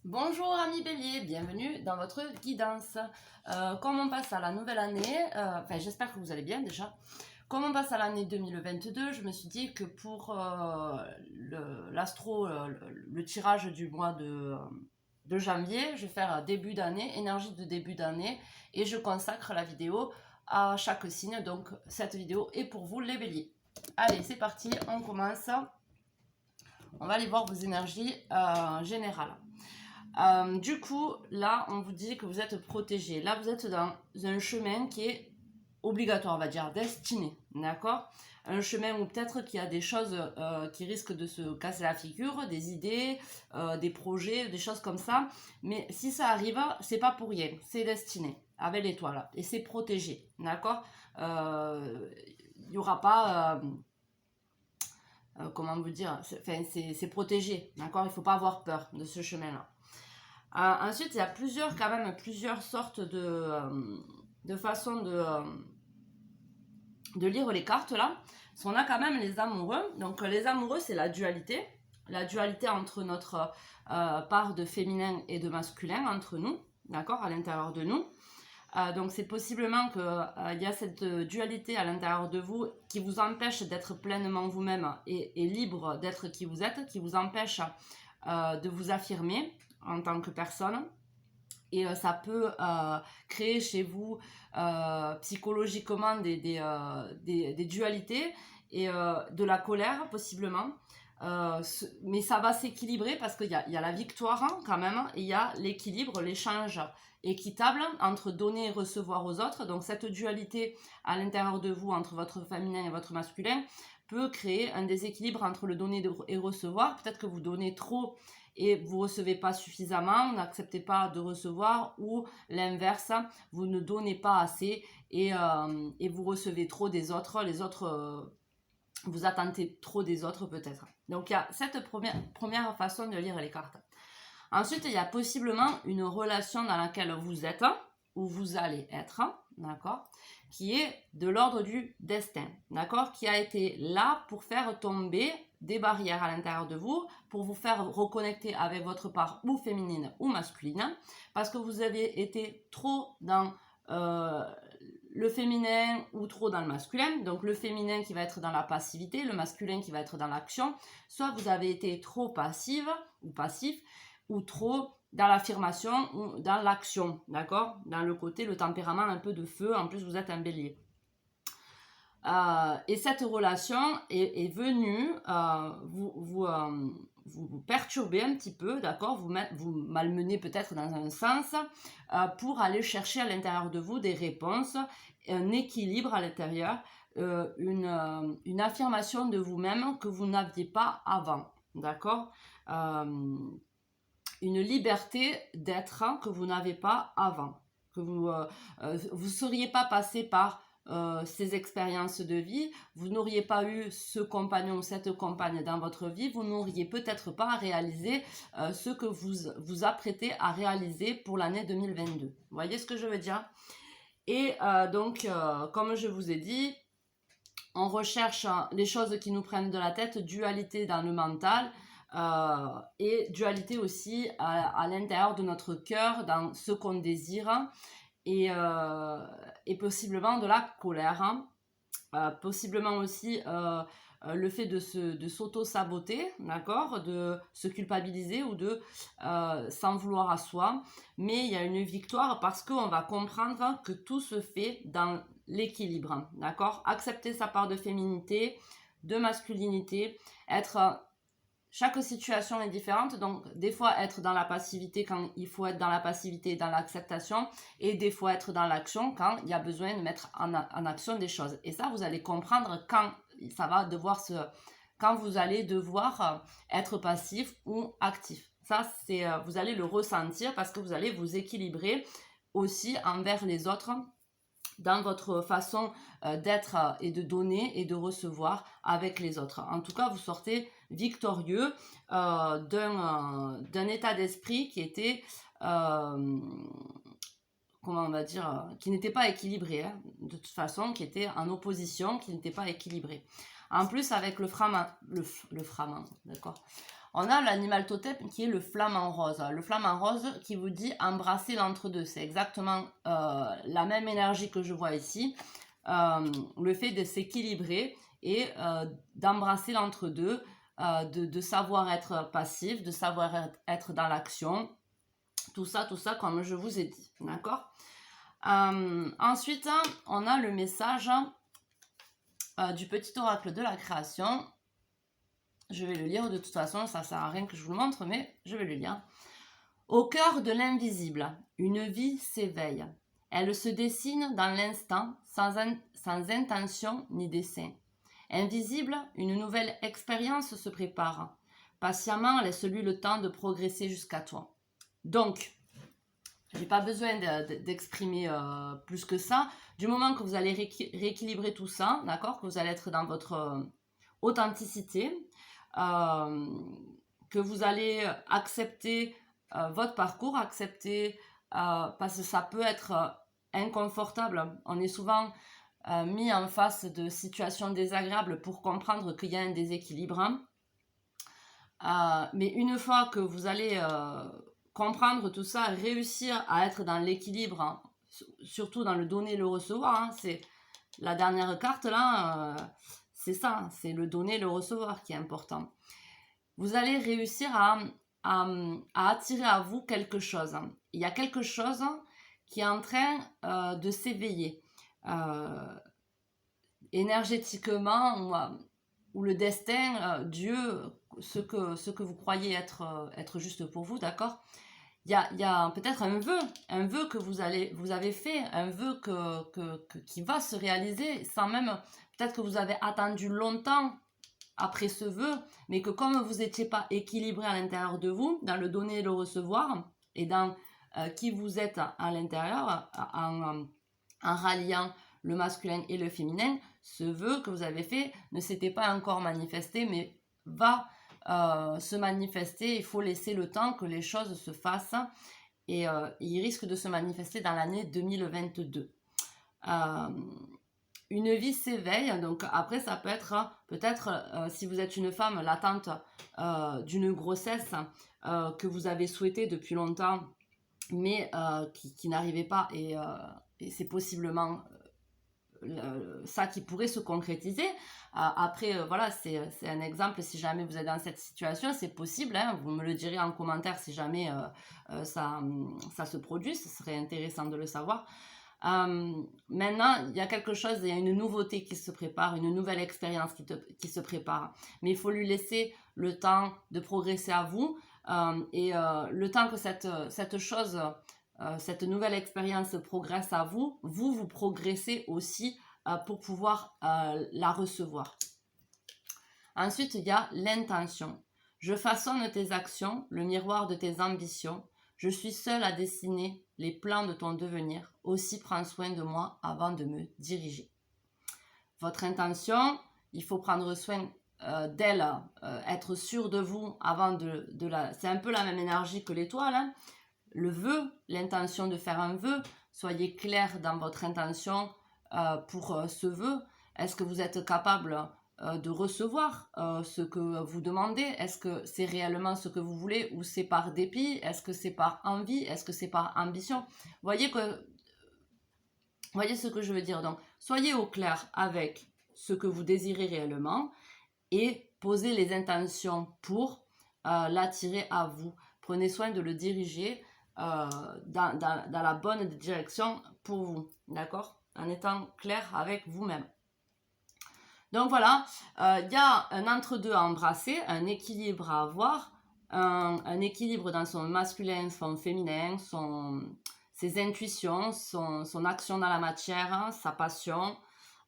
Bonjour amis bélier, bienvenue dans votre guidance. Comme on passe à la nouvelle année, j'espère que vous allez bien déjà. Comme on passe à l'année 2022, je me suis dit que pour l'astro, le tirage du mois de janvier, je vais faire début d'année, énergie de début d'année, et je consacre la vidéo à chaque signe. Donc cette vidéo est pour vous les béliers. Allez, c'est parti, on commence. On va aller voir vos énergies générales. Du coup, là, on vous dit que vous êtes protégé. Là, vous êtes dans un chemin qui est obligatoire, on va dire, destiné, d'accord? Un chemin où peut-être qu'il y a des choses qui risquent de se casser la figure, des idées, des projets, des choses comme ça. Mais si ça arrive, c'est pas pour rien, c'est destiné, avec l'étoile, et c'est protégé, d'accord? Il n'y aura pas... comment vous dire, c'est protégé, d'accord? Il ne faut pas avoir peur de ce chemin-là. Ensuite, il y a quand même plusieurs sortes de façons de lire les cartes là. Parce qu'on a quand même les amoureux. Donc les amoureux, c'est la dualité. La dualité entre notre part de féminin et de masculin entre nous, d'accord, à l'intérieur de nous. Donc c'est possiblement qu'il y a cette dualité à l'intérieur de vous qui vous empêche d'être pleinement vous-même et libre d'être qui vous êtes, qui vous empêche de vous affirmer en tant que personne. Et ça peut créer chez vous psychologiquement des dualités et de la colère possiblement. Mais ça va s'équilibrer parce qu'il y a la victoire quand même, et il y a l'équilibre, l'échange équitable entre donner et recevoir aux autres. Donc cette dualité à l'intérieur de vous entre votre féminin et votre masculin peut créer un déséquilibre entre le donner et recevoir. Peut-être que vous donnez trop et vous ne recevez pas suffisamment, vous n'acceptez pas de recevoir, ou l'inverse, vous ne donnez pas assez et vous recevez trop des autres, les autres, vous attendez trop des autres peut-être. Donc il y a cette première façon de lire les cartes. Ensuite, il y a possiblement une relation dans laquelle vous êtes, ou vous allez être, d'accord, qui est de l'ordre du destin, d'accord, qui a été là pour faire tomber des barrières à l'intérieur de vous, pour vous faire reconnecter avec votre part ou féminine ou masculine, parce que vous avez été trop dans le féminin ou trop dans le masculin, donc le féminin qui va être dans la passivité, le masculin qui va être dans l'action, soit vous avez été trop passive ou passif, ou trop dans l'affirmation ou dans l'action, d'accord? Dans le côté, le tempérament un peu de feu, en plus vous êtes un bélier. Et cette relation est venue vous perturber un petit peu, d'accord, vous malmener peut-être dans un sens, pour aller chercher à l'intérieur de vous des réponses, un équilibre à l'intérieur, une affirmation de vous-même que vous n'aviez pas avant, d'accord, une liberté d'être que vous n'avez pas avant, que vous ne seriez pas passé par ces expériences de vie, vous n'auriez pas eu ce compagnon ou cette compagne dans votre vie, vous n'auriez peut-être pas réalisé ce que vous vous apprêtez à réaliser pour l'année 2022. Vous voyez ce que je veux dire? Et donc, comme je vous ai dit, on recherche les choses qui nous prennent de la tête, dualité dans le mental, et dualité aussi à l'intérieur de notre cœur, dans ce qu'on désire, et possiblement de la colère, possiblement aussi le fait de s'auto-saboter, d'accord, de se culpabiliser ou de s'en vouloir à soi. Mais il y a une victoire parce qu'on va comprendre que tout se fait dans l'équilibre, d'accord. Accepter sa part de féminité, de masculinité, chaque situation est différente, donc des fois être dans la passivité quand il faut être dans la passivité et dans l'acceptation, et des fois être dans l'action quand il y a besoin de mettre en action des choses. Et ça, vous allez comprendre quand vous allez devoir être passif ou actif. Ça, vous allez le ressentir parce que vous allez vous équilibrer aussi envers les autres dans votre façon d'être et de donner et de recevoir avec les autres. En tout cas, vous sortez victorieux d'un état d'esprit qui était, comment on va dire, qui n'était pas équilibré, hein, de toute façon, qui était en opposition, qui n'était pas équilibré. En plus, avec le flamand, d'accord. On a l'animal totem qui est le flamant rose. Le flamant rose qui vous dit embrasser l'entre-deux. C'est exactement la même énergie que je vois ici. Le fait de s'équilibrer et d'embrasser l'entre-deux, de savoir être passif, de savoir être dans l'action. Tout ça comme je vous ai dit. D'accord? Ensuite, on a le message du petit oracle de la création. Je vais le lire, de toute façon, ça ne sert à rien que je vous le montre, mais je vais le lire. Au cœur de l'invisible, une vie s'éveille. Elle se dessine dans l'instant, sans intention ni dessein. Invisible, une nouvelle expérience se prépare. Patiemment, laisse-lui le temps de progresser jusqu'à toi. Donc, je n'ai pas besoin d'exprimer plus que ça. Du moment que vous allez rééquilibrer tout ça, d'accord, que vous allez être dans votre authenticité, que vous allez accepter votre parcours, accepter, parce que ça peut être inconfortable. On est souvent mis en face de situations désagréables pour comprendre qu'il y a un déséquilibre. Mais une fois que vous allez comprendre tout ça, réussir à être dans l'équilibre, surtout dans le donner et le recevoir, c'est la dernière carte là, c'est ça, c'est le donner et le recevoir qui est important. Vous allez réussir à attirer à vous quelque chose. Il y a quelque chose qui est en train de s'éveiller énergétiquement, ou le destin, Dieu, ce que vous croyez être juste pour vous, d'accord? Il y a peut-être un vœu que vous avez fait, un vœu qui va se réaliser sans même, peut-être que vous avez attendu longtemps après ce vœu, mais que comme vous n'étiez pas équilibré à l'intérieur de vous, dans le donner et le recevoir, et dans qui vous êtes à l'intérieur, en ralliant le masculin et le féminin, ce vœu que vous avez fait ne s'était pas encore manifesté, mais va se manifester. Il faut laisser le temps que les choses se fassent, et il risque de se manifester dans l'année 2022. Une vie s'éveille, donc après ça peut être peut-être si vous êtes une femme, l'attente d'une grossesse que vous avez souhaité depuis longtemps, mais qui n'arrivait pas, et c'est possiblement ça qui pourrait se concrétiser. Après, voilà, c'est un exemple. Si jamais vous êtes dans cette situation, c'est possible, hein, vous me le direz en commentaire si jamais ça se produit, ce serait intéressant de le savoir. Maintenant, il y a quelque chose, il y a une nouveauté qui se prépare, une nouvelle expérience qui se prépare, mais il faut lui laisser le temps de progresser à vous, et le temps que cette chose, cette nouvelle expérience progresse à vous, vous progressez aussi pour pouvoir la recevoir. Ensuite, il y a l'intention. Je façonne tes actions, le miroir de tes ambitions. Je suis seule à dessiner les plans de ton devenir. Aussi, prends soin de moi avant de me diriger. Votre intention, il faut prendre soin d'elle, être sûr de vous avant de la... C'est un peu la même énergie que l'étoile, hein. Le vœu, l'intention de faire un vœu, soyez clair dans votre intention pour ce vœu. Est-ce que vous êtes capable de recevoir ce que vous demandez? Est-ce que c'est réellement ce que vous voulez, ou c'est par dépit? Est-ce que c'est par envie? Est-ce que c'est par ambition? Voyez ce que je veux dire. Donc, soyez au clair avec ce que vous désirez réellement et posez les intentions pour l'attirer à vous. Prenez soin de le diriger dans la bonne direction pour vous, d'accord? En étant clair avec vous-même. Donc voilà, il y a un entre-deux à embrasser, un équilibre à avoir, un équilibre dans son masculin, son féminin, ses intuitions, son action dans la matière, sa passion,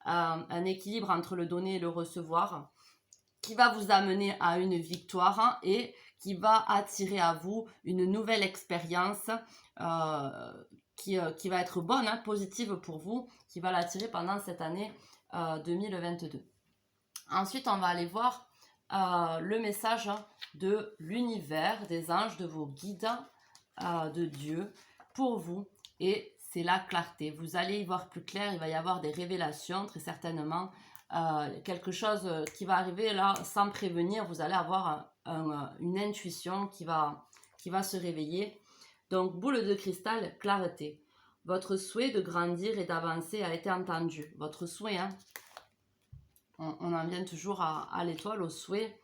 un équilibre entre le donner et le recevoir, qui va vous amener à une victoire et qui va attirer à vous une nouvelle expérience qui va être bonne, hein, positive pour vous, qui va l'attirer pendant cette année 2022. Ensuite, on va aller voir le message de l'univers, des anges, de vos guides, de Dieu pour vous, et c'est la clarté. Vous allez y voir plus clair, il va y avoir des révélations, très certainement, quelque chose qui va arriver là sans prévenir. Vous allez avoir une intuition qui va se réveiller. Donc, boule de cristal, clarté. Votre souhait de grandir et d'avancer a été entendu. Votre souhait, hein, on en vient toujours à l'étoile, au souhait,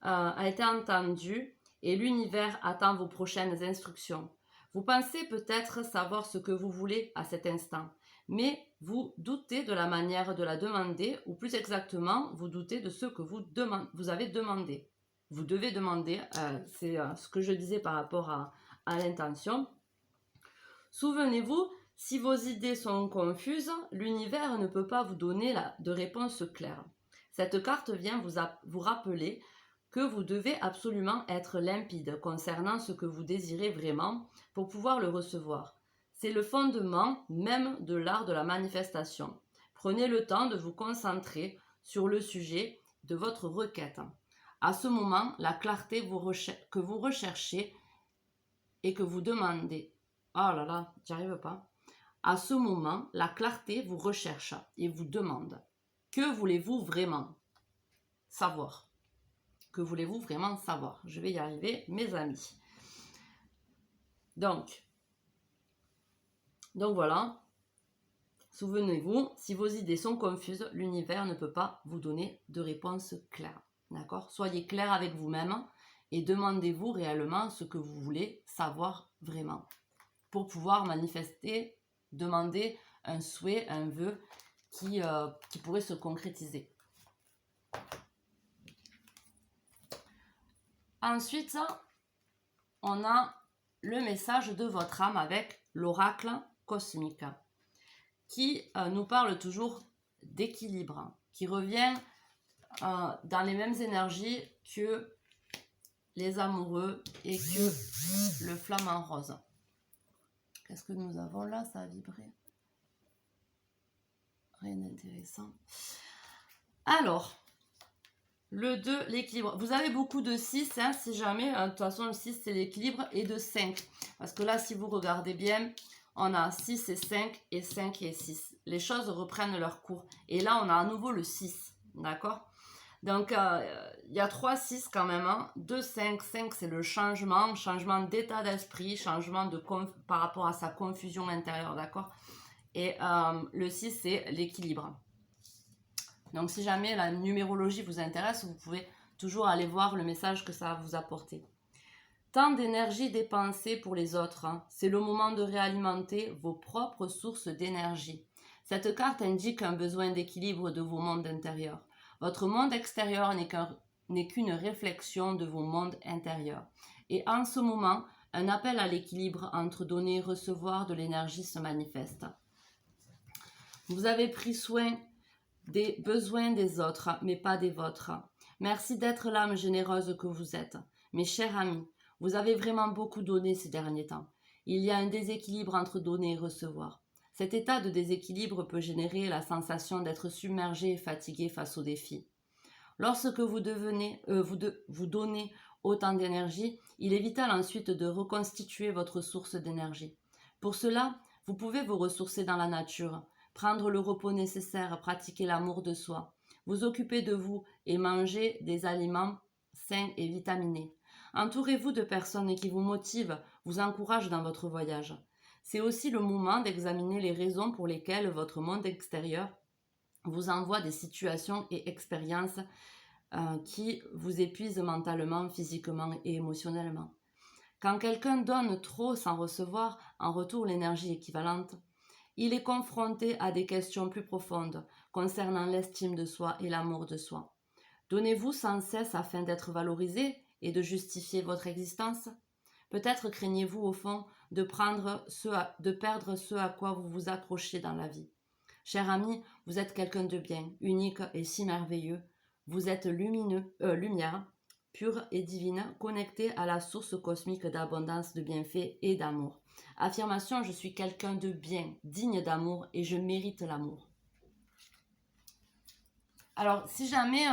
a été entendu et l'univers attend vos prochaines instructions. Vous pensez peut-être savoir ce que vous voulez à cet instant, mais vous doutez de la manière de la demander, ou plus exactement, vous doutez de ce que vous avez demandé. Vous devez demander, c'est ce que je disais par rapport à l'intention. Souvenez-vous, si vos idées sont confuses, l'univers ne peut pas vous donner de réponse claire. Cette carte vient vous rappeler que vous devez absolument être limpide concernant ce que vous désirez vraiment pour pouvoir le recevoir. C'est le fondement même de l'art de la manifestation. Prenez le temps de vous concentrer sur le sujet de votre requête. À ce moment, la clarté que vous recherchez et que vous demandez. Oh là là, j'y arrive pas. À ce moment, la clarté vous recherche et vous demande. Que voulez-vous vraiment savoir? Que voulez-vous vraiment savoir? Je vais y arriver, mes amis. Donc voilà. Souvenez-vous, si vos idées sont confuses, l'univers ne peut pas vous donner de réponse claire. D'accord? Soyez clair avec vous-même et demandez-vous réellement ce que vous voulez savoir vraiment. Pour pouvoir manifester, demander un souhait, un vœu qui pourrait se concrétiser. Ensuite, on a le message de votre âme avec l'oracle cosmique qui nous parle toujours d'équilibre, qui revient dans les mêmes énergies que les amoureux et que le flamant rose. Qu'est-ce que nous avons là? Ça a vibré. Rien d'intéressant. Alors, le 2, l'équilibre. Vous avez beaucoup de 6, hein, si jamais. De toute façon, le 6, c'est l'équilibre. Et de 5. Parce que là, si vous regardez bien, on a 6 et 5 et 5 et 6. Les choses reprennent leur cours. Et là, on a à nouveau le 6. D'accord? Donc, il y a 3 6 quand même. Hein. 2, 5. 5, c'est le changement d'état d'esprit, changement par rapport à sa confusion intérieure. D'accord? Et le 6, c'est l'équilibre. Donc, si jamais la numérologie vous intéresse, vous pouvez toujours aller voir le message que ça va vous apporter. Tant d'énergie dépensée pour les autres, hein. C'est le moment de réalimenter vos propres sources d'énergie. Cette carte indique un besoin d'équilibre de vos mondes intérieurs. Votre monde extérieur n'est qu'une réflexion de vos mondes intérieurs. Et en ce moment, un appel à l'équilibre entre donner et recevoir de l'énergie se manifeste. Vous avez pris soin des besoins des autres, mais pas des vôtres. Merci d'être l'âme généreuse que vous êtes. Mes chers amis, vous avez vraiment beaucoup donné ces derniers temps. Il y a un déséquilibre entre donner et recevoir. Cet état de déséquilibre peut générer la sensation d'être submergé et fatigué face aux défis. Lorsque vous donnez autant d'énergie, il est vital ensuite de reconstituer votre source d'énergie. Pour cela, vous pouvez vous ressourcer dans la nature, prendre le repos nécessaire, pratiquer l'amour de soi, vous occuper de vous et manger des aliments sains et vitaminés. Entourez-vous de personnes qui vous motivent, vous encouragent dans votre voyage. C'est aussi le moment d'examiner les raisons pour lesquelles votre monde extérieur vous envoie des situations et expériences qui vous épuisent mentalement, physiquement et émotionnellement. Quand quelqu'un donne trop sans recevoir en retour l'énergie équivalente, il est confronté à des questions plus profondes concernant l'estime de soi et l'amour de soi. Donnez-vous sans cesse afin d'être valorisé et de justifier votre existence? Peut-être craignez-vous au fond de perdre ce à quoi vous vous accrochez dans la vie. Cher ami, vous êtes quelqu'un de bien, unique et si merveilleux. Vous êtes lumière, pure et divine, connectée à la source cosmique d'abondance, de bienfaits et d'amour. Affirmation, je suis quelqu'un de bien, digne d'amour et je mérite l'amour. Alors, si jamais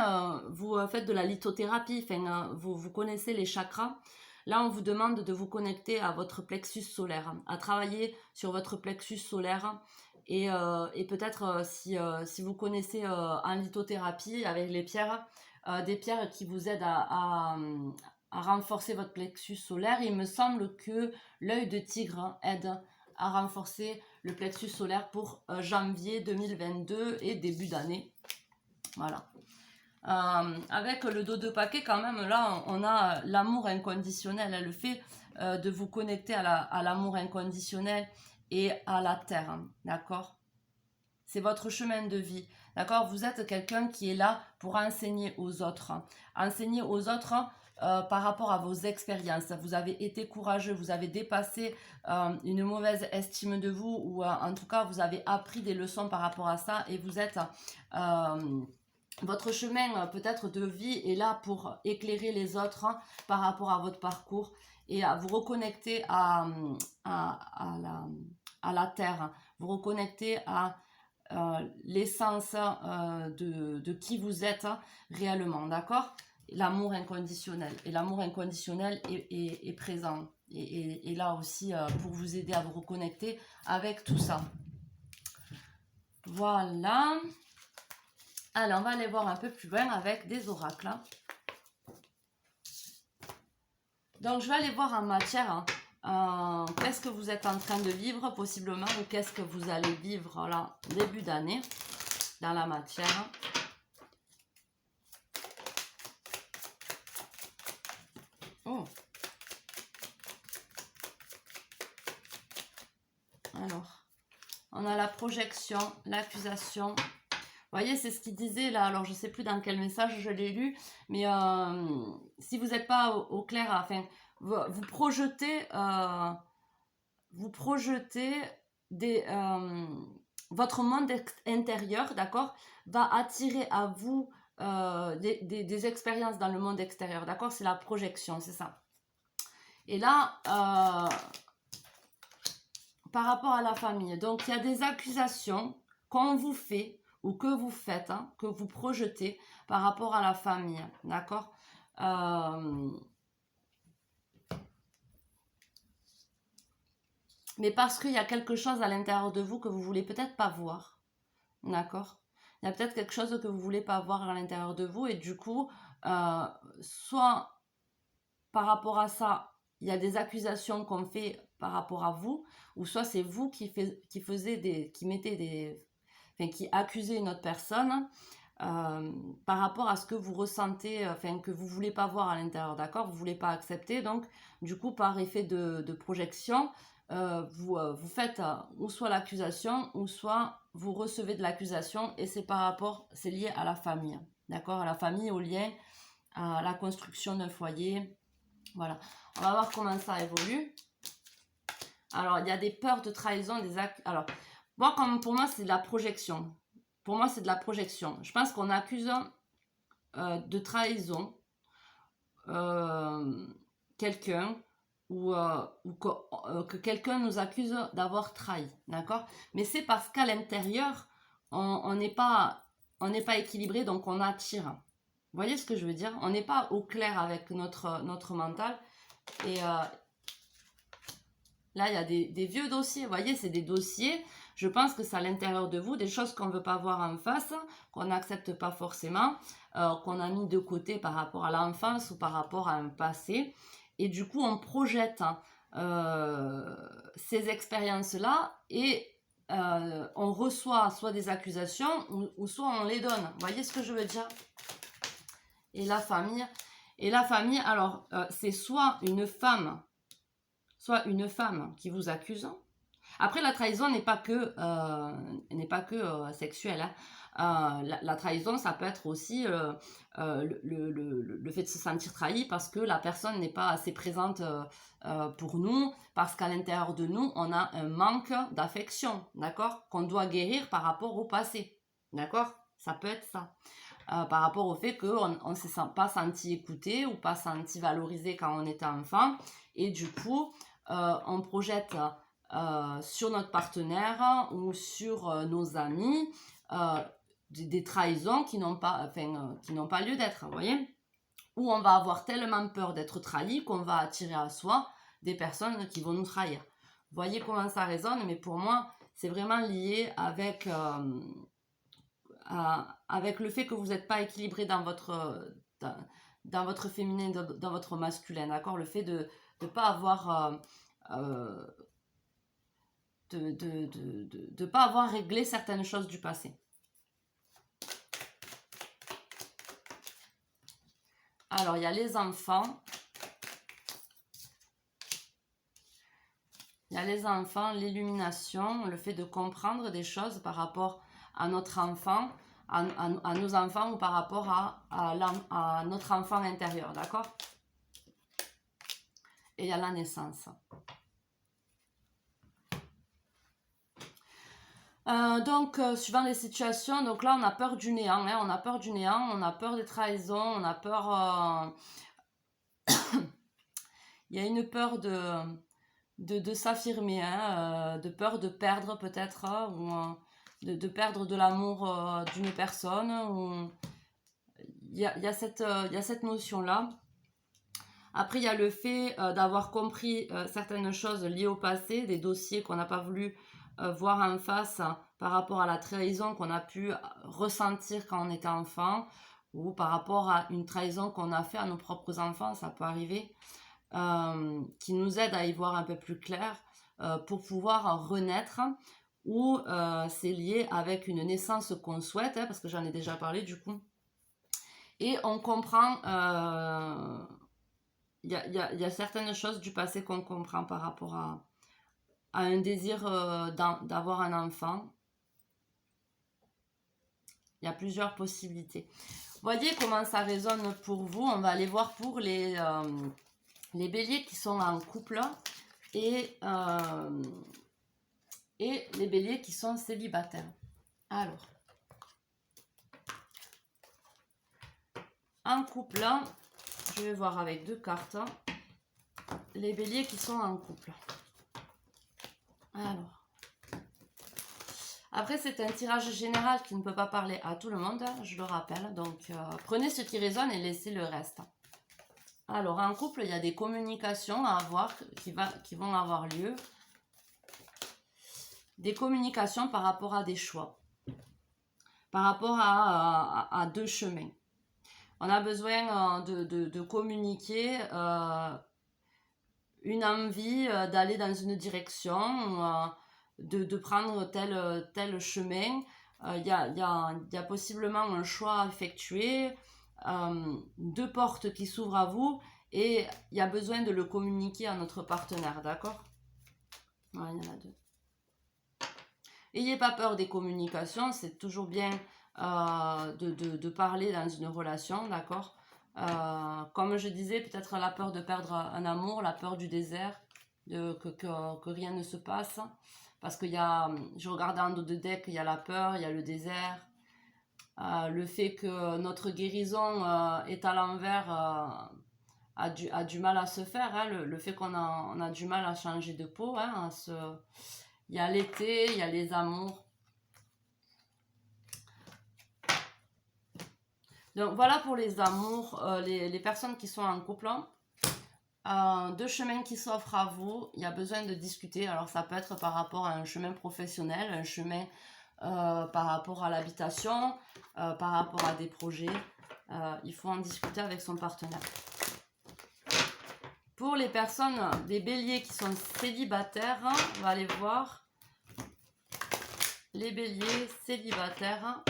vous faites de la lithothérapie, vous connaissez les chakras, là on vous demande de vous connecter à votre plexus solaire, à travailler sur votre plexus solaire et peut-être si vous connaissez en lithothérapie avec les pierres, des pierres qui vous aident à renforcer votre plexus solaire. Il me semble que l'œil de tigre aide à renforcer le plexus solaire pour janvier 2022 et début d'année. Voilà. Avec le dos de paquet, quand même, là, on a l'amour inconditionnel, le fait de vous connecter à l'amour inconditionnel et à la terre, d'accord? C'est votre chemin de vie, d'accord? Vous êtes quelqu'un qui est là pour enseigner aux autres. Enseigner aux autres par rapport à vos expériences. Vous avez été courageux, vous avez dépassé une mauvaise estime de vous, ou en tout cas, vous avez appris des leçons par rapport à ça, et vous êtes... votre chemin peut-être de vie est là pour éclairer les autres par rapport à votre parcours et à vous reconnecter à la terre, vous reconnecter à l'essence de qui vous êtes réellement, d'accord? L'amour inconditionnel. Et l'amour inconditionnel est présent et là aussi pour vous aider à vous reconnecter avec tout ça. Voilà. Alors, on va aller voir un peu plus loin avec des oracles. Donc, je vais aller voir en matière qu'est-ce que vous êtes en train de vivre possiblement, ou qu'est-ce que vous allez vivre là, début d'année, dans la matière. Oh. Alors, on a la projection, l'accusation. Vous voyez, c'est ce qu'il disait là. Alors, je ne sais plus dans quel message je l'ai lu, mais si vous n'êtes pas au clair, enfin, vous projetez votre monde intérieur, d'accord, va attirer à vous des expériences dans le monde extérieur, d'accord? C'est la projection, c'est ça. Et là, par rapport à la famille, donc il y a des accusations qu'on vous fait ou que vous faites, que vous projetez par rapport à la famille, d'accord? Mais parce qu'il y a quelque chose à l'intérieur de vous que vous voulez peut-être pas voir, d'accord? Il y a peut-être quelque chose que vous voulez pas voir à l'intérieur de vous, et du coup, soit par rapport à ça, il y a des accusations qu'on fait par rapport à vous, ou soit c'est vous qui accusez une autre personne par rapport à ce que vous ressentez, que vous voulez pas voir à l'intérieur, d'accord? Vous voulez pas accepter, donc du coup par effet de projection, vous faites ou soit l'accusation, ou soit vous recevez de l'accusation, et c'est c'est lié à la famille, d'accord? À la famille, au lien, à la construction d'un foyer. Voilà, on va voir comment ça évolue. Alors, il y a des peurs de trahison, alors, moi, pour moi, c'est de la projection. Pour moi, c'est de la projection. Je pense qu'on accuse de trahison quelqu'un, ou que quelqu'un nous accuse d'avoir trahi, d'accord? Mais c'est parce qu'à l'intérieur, on n'est pas équilibré, donc on attire. Vous voyez ce que je veux dire? On n'est pas au clair avec notre mental. Et là, il y a des vieux dossiers. Vous voyez, c'est des dossiers. Je pense que c'est à l'intérieur de vous, des choses qu'on ne veut pas voir en face, qu'on n'accepte pas forcément, qu'on a mis de côté par rapport à l'enfance ou par rapport à un passé. Et du coup, on projette ces expériences-là, et on reçoit soit des accusations, ou soit on les donne. Vous voyez ce que je veux dire? Et la famille, alors, c'est soit une femme qui vous accuse. Après, la trahison n'est pas que sexuelle, hein. La trahison, ça peut être aussi le fait de se sentir trahi parce que la personne n'est pas assez présente pour nous, parce qu'à l'intérieur de nous, on a un manque d'affection, d'accord, qu'on doit guérir par rapport au passé, d'accord? Ça peut être ça. Par rapport au fait qu'on ne se sent pas senti écouté ou pas senti valorisé quand on était enfant, et du coup on projette sur notre partenaire ou sur nos amis des trahisons qui n'ont pas lieu d'être, vous voyez, où on va avoir tellement peur d'être trahi qu'on va attirer à soi des personnes qui vont nous trahir. Vous voyez comment ça résonne? Mais pour moi, c'est vraiment lié avec avec le fait que vous n'êtes pas équilibré dans dans votre féminin, dans votre masculin, d'accord? Le fait de ne pas avoir... de pas avoir réglé certaines choses du passé. Alors, il y a les enfants. Il y a les enfants, l'illumination, le fait de comprendre des choses par rapport à notre enfant, à nos enfants ou par rapport à notre enfant intérieur, d'accord? Et il y a la naissance. Suivant les situations, donc là on a peur du néant, hein, on a peur du néant, on a peur des trahisons, on a peur... il y a une peur de s'affirmer, hein, de peur de perdre peut-être, ou de perdre de l'amour d'une personne. Ou... il y a cette notion-là. Après, il y a le fait d'avoir compris certaines choses liées au passé, des dossiers qu'on n'a pas voulu voir en face par rapport à la trahison qu'on a pu ressentir quand on était enfant, ou par rapport à une trahison qu'on a fait à nos propres enfants, ça peut arriver, qui nous aide à y voir un peu plus clair pour pouvoir renaître, ou c'est lié avec une naissance qu'on souhaite, hein, parce que j'en ai déjà parlé du coup, et on comprend... il y a certaines choses du passé qu'on comprend par rapport à un désir d'avoir un enfant. Il y a plusieurs possibilités. Voyez comment ça résonne pour vous. On va aller voir pour les béliers qui sont en couple et les béliers qui sont célibataires. Alors, en couple, je vais voir avec 2 cartes les béliers qui sont en couple. Alors, après c'est un tirage général qui ne peut pas parler à tout le monde, je le rappelle, donc prenez ce qui résonne et laissez le reste. Alors en couple, il y a des communications à avoir qui vont avoir lieu, des communications par rapport à des choix, par rapport à 2 chemins. On a besoin de communiquer une envie d'aller dans une direction, de prendre tel chemin. Il y a possiblement un choix à effectuer, 2 portes qui s'ouvrent à vous, et il y a besoin de le communiquer à notre partenaire, d'accord? Ouais, il y en a 2. N'ayez pas peur des communications, c'est toujours bien de parler dans une relation, d'accord? Comme je disais, peut-être la peur de perdre un amour, la peur du désert, que rien ne se passe. Parce qu'il y a, je regarde en dos de deck, il y a la peur, il y a le désert. Le fait que notre guérison est à l'envers a du mal à se faire. Hein, le fait qu'on a du mal à changer de peau. Hein, il y a l'été, il y a les amours. Donc voilà pour les amours, les personnes qui sont en couple. 2 chemins qui s'offrent à vous, il y a besoin de discuter. Alors ça peut être par rapport à un chemin professionnel, un chemin par rapport à l'habitation, par rapport à des projets. Il faut en discuter avec son partenaire. Pour les personnes, des béliers qui sont célibataires, on va aller voir les béliers célibataires.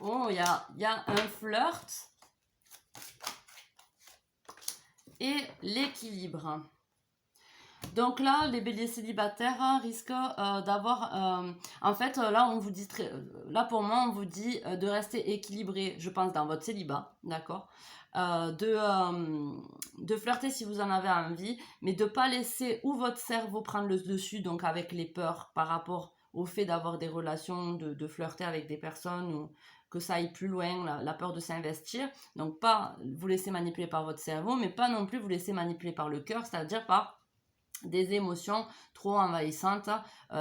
Oh, il y a un flirt et l'équilibre. Donc là, les béliers célibataires risquent d'avoir... en fait, là, on vous dit là, pour moi, on vous dit de rester équilibré, je pense, dans votre célibat, d'accord, de flirter si vous en avez envie, mais de ne pas laisser ou votre cerveau prendre le dessus, donc avec les peurs par rapport au fait d'avoir des relations, de flirter avec des personnes, ou que ça aille plus loin, la peur de s'investir. Donc pas vous laisser manipuler par votre cerveau, mais pas non plus vous laisser manipuler par le cœur, c'est-à-dire par des émotions trop envahissantes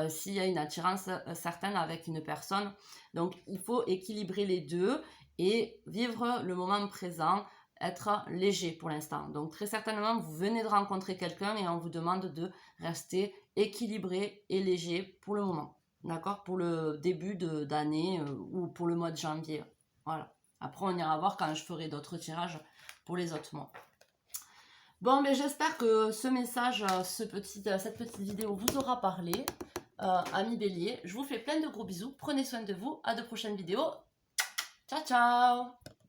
s'il y a une attirance certaine avec une personne. Donc il faut équilibrer les deux et vivre le moment présent, être léger pour l'instant. Donc très certainement vous venez de rencontrer quelqu'un et on vous demande de rester équilibré et léger pour le moment. d'accord, pour le début d'année ou pour le mois de janvier. Voilà. Après, on ira voir quand je ferai d'autres tirages pour les autres mois. Bon, mais j'espère que ce message, cette petite vidéo vous aura parlé. Amis bélier, je vous fais plein de gros bisous. Prenez soin de vous. À de prochaines vidéos. Ciao, ciao!